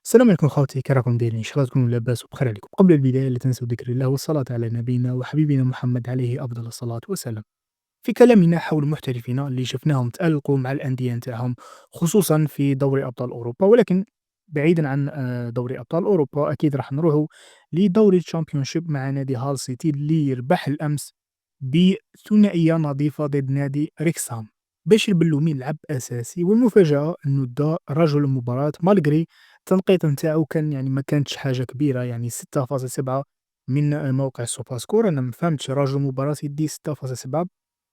السلام عليكم خوتي، كي راكم دايرين؟ ان شاء الله تكونوا لاباس وبخير عليكم. قبل البدايه لا تنسوا ذكر الله والصلاه على نبينا وحبيبنا محمد عليه افضل الصلاه والسلام. في كلامنا حول المحترفين اللي شفناهم تالقوا مع الانديه نتاعهم، خصوصا في دوري ابطال اوروبا، ولكن بعيدا عن دوري ابطال اوروبا اكيد راح نروحوا لدوري الشامبيونشيب مع نادي هال سيتي اللي ربح الامس بثنائيه نظيفه ضد نادي ريكسام. بشير بلومي لعب اساسي، والمفاجاه انه دا رجل المباراه مالغري التنقيط نتاعو كان يعني ما كانتش حاجة كبيرة، يعني 6.7 من موقع سوفا سكور. أنا ما فهمتش رجل المباراة يدي 6.7،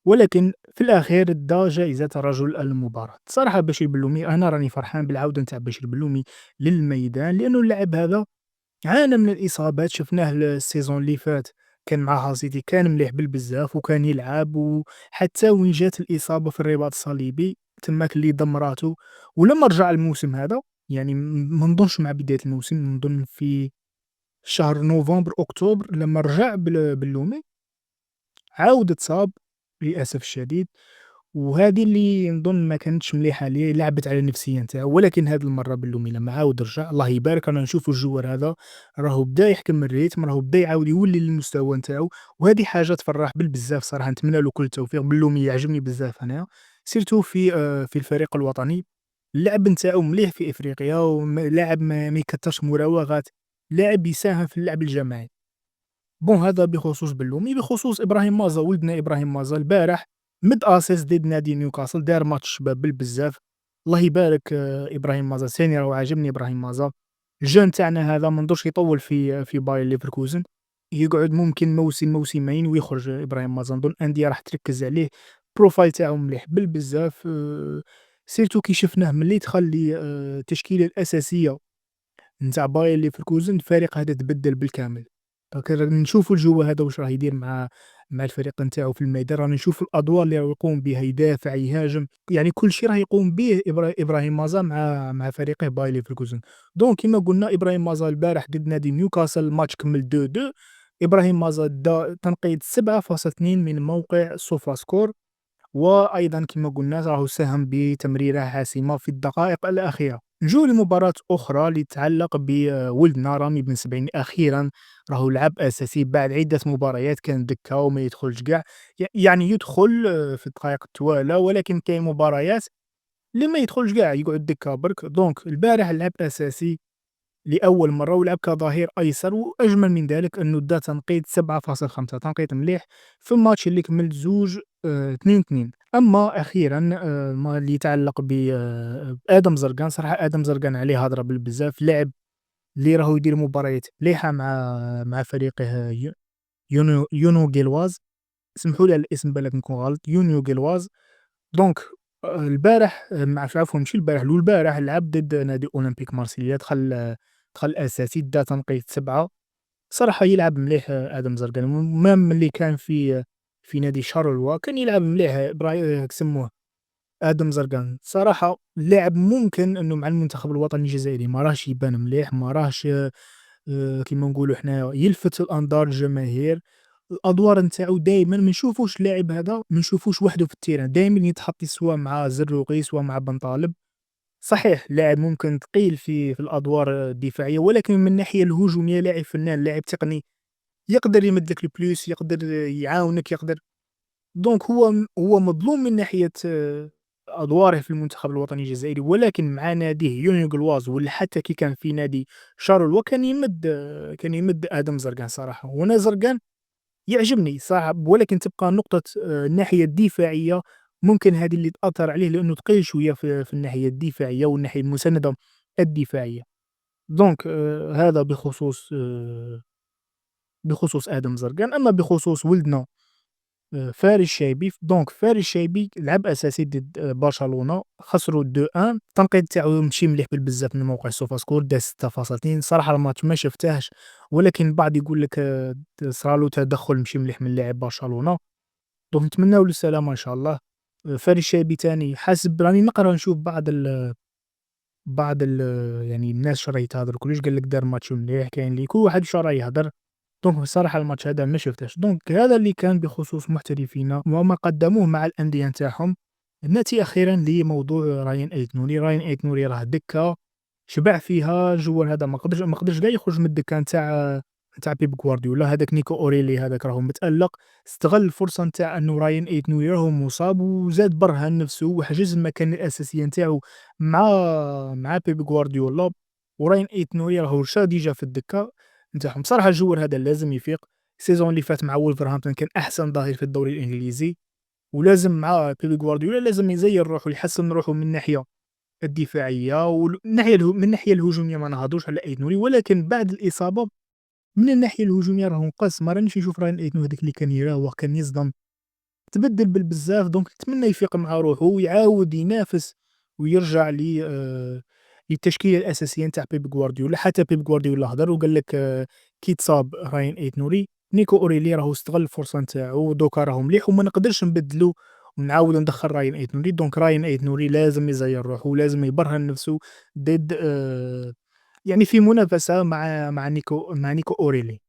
ولكن في الأخير دا جائزة رجل المباراة. صراحة بشير بلومي أنا راني فرحان بالعودة نتاع بشير بلومي للميدان، لأنه اللاعب هذا عانى من الإصابات. شفناه السيزون اللي فات كان مع هال سيتي كان مليح بالبزاف وكان يلعب، وحتى وين جات الإصابة في الرباط الصليبي تماك اللي دمراتو. ولما رجع الموسم هذا، يعني ما نظنش مع بداية الموسم، نظن في شهر نوفمبر أكتوبر لما رجع بلومي عاود اتصاب للأسف الشديد. وهذه اللي نظن ما كانتش مليحة ليه، لعبت على النفسية نتاعو. ولكن هذه المرة بلومي لما عاود رجع الله يبارك، أنا نشوفو الجوار هذا راهو بدا يحكم الريتم، راهو بدا يعاود يولي للمستوى نتاعو، وهذه حاجة تفرح بالبزاف. صراحة نتمنى له كل التوفيق. بلومي يعجبني بزاف أنا، سيرتو في الفريق الوطني. اللعب نتاعو مليح في إفريقيا، لاعب ما يكترش مراوغات، لاعب يساهم في اللعب الجماعي. بون هذا بخصوص بلومي. بخصوص إبراهيم مازا، ولدنا إبراهيم مازا البارح مد اسيست ضد نادي نيوكاسل، دار ماتش شباب بالبزاف. الله يبارك إبراهيم مازا ثاني، راهو عاجبني إبراهيم مازا. الجون تاعنا هذا ما نضرش يطول في باير ليفركوزن، يقعد ممكن موسم موسمين ويخرج. إبراهيم مازا نظن الأندية راح تركز عليه، البروفايل تاعو مليح بالبزاف. سيرتو كي شفناه ملي دخل لي التشكيلة الأساسية نتاع باير ليفركوزن، الفريق هذا تبدل بالكامل. دونك نشوفوا الجو هذا واش راه يدير مع الفريق نتاعو في الميدان. راني نشوف الادوار اللي راه يقوم بها، يدافع يهاجم، يعني كل شيء راه يقوم به ابراهيم مازا مع فريقه باير ليفركوزن. دونك كيما قلنا ابراهيم مازا البارح ضد نادي نيوكاسل الماتش كمل 2-2. ابراهيم مازا دا تنقيط 7.2 من موقع سوفا سكور، وأيضًا كما قلنا راهو ساهم بتمريرة حاسمة في الدقائق الأخيرة. نجو لمباراة أخرى اللي تتعلق بولدنا رامي بن سبعين. أخيرًا راهو لعب أساسي بعد عدة مباريات كان دكة وما يدخلش قاع، يعني يدخل في الدقايق التوالى، ولكن كاين مباريات اللي ما يدخلش قاع يقعد دكة برك. دونك البارح لعب أساسي لأول مرة ولعب كظهير أيسر، وأجمل من ذلك أنه دا تنقيط 7.5، تنقيط مليح في الماتش اللي كمل 2-2. أما أخيرا ما اللي يتعلق ب آدم زرقان، صراحة آدم زرقان عليه هضرة بالبزاف. لاعب اللي راهو يدير مباريات مليحة مع فريقه يونو غيلواز. سمحوا لي على الاسم بالك نكون غلط، يونيو غيلواز. دونك البارح عفوا ماشي البارح، البارح لعب ضد نادي أولمبيك مارسيليا، دخل أساسي دا تنقيط 7. صراحة يلعب مليح آدم زرقان، مام ملي كان في نادي شارلوا كان يلعب مليح كسموه آدم زرقان. صراحة اللاعب ممكن إنه مع المنتخب الوطني الجزائري ما راهش يبان مليح، ما راهش كيما نقولوا حنايا يلفت الأنظار الجماهير. الأدوار نتاعو دايمًا ما نشوفوش اللاعب هذا، ما نشوفوش وحده في التيران، دايمًا يتحط سوا مع الزروقي سوا مع بن طالب. صحيح لاعب ممكن ثقيل في الأدوار الدفاعية، ولكن من الناحية الهجومية لاعب فنان، لاعب تقني، يقدر يمد لك البلوس، يقدر يعاونك، يقدر. دونك هو مظلوم من ناحية أدواره في المنتخب الوطني الجزائري، ولكن مع ناديه يونيو غلواز ولا حتى كي كان في نادي شارلوا كان يمد آدم زرقان صراحة. وأنا زرقان يعجبني صراحة، ولكن تبقى نقطة الناحية الدفاعية ممكن هذه اللي تأثر عليه، لأنه ثقيل شوية في الناحية الدفاعية والناحية المساندة الدفاعية. دونك هذا بخصوص آدم زرقان. أما بخصوص ولدنا فارس الشايبي، دونك فارس الشايبي لعب أساسي ضد برشلونة، خسروا 2-1. التنقيط تاعو ماشي مليح بالبزاف من موقع سوفا سكور، داز 6.2. صراحة الماتش ما شفتهش، ولكن البعض يقول لك صرالو تدخل ماشي مليح من لاعب برشلونة. دونك نتمناو له السلامة إن شاء الله. فارس الشايبي تاني حسب راني نقرا نشوف بعض يعني الناس شرا يتهضر كلش، قال لك دار ماتش مليح، كاين اللي كل واحد شرا يهضر. دونك بصراحة الماتش هذا ما شفتهش. دونك هذا اللي كان بخصوص محترفينا وما قدموه مع الأندية نتاعهم. نأتي أخيرا لموضوع راين أيت نوري. راين أيت نوري راه دكة شبع فيها الجوار هذا ما قدرش كاع يخرج من الدكة نتاع بيب غوارديولا. هذاك نيكو أوريلي هذاك راهو متألق، استغل الفرصة نتاع إنه راين أيت نوري راهو مصاب وزاد برهن نفسه وحجز المكانة الأساسية نتاعو مع بيب غوارديولا، وراين أيت نوري راهو رشا ديجا في الدكة نتاعهم. بصراحة الجوار هذا لازم يفيق. السيزون اللي فات مع وولفرهامبتون كان أحسن ظهير في الدوري الإنجليزي، ولازم مع بيب غوارديولا لازم يزيّر روحو يحسّن روحو من الناحية الدفاعية من الناحية الهجومية ما نهضروش على أيت نوري، ولكن بعد الإصابة من الناحية الهجومية راهو نقص. ما رانيش نشوف راين أيت نوري هذاك اللي كان يراوغ كان يصدم، تبدل بالبزاف. دونك نتمنى يفيق مع روحو ويعاود ينافس ويرجع للتشكيلة الأساسية نتاع بيب غوارديولا. حتى بيب غوارديولا هدر وقال لك كي تصاب راين أيت نوري، نيكو أوريلي راهو استغل الفرصة نتاعو ودوكا راهو مليح وما نقدرش نبدلو ونعاودو ندخل راين أيت نوري. دونك راين أيت نوري لازم يزيّر روحو ولازم يبرهن نفسو ضد يعني في منافسة مع نيكو أوريلي.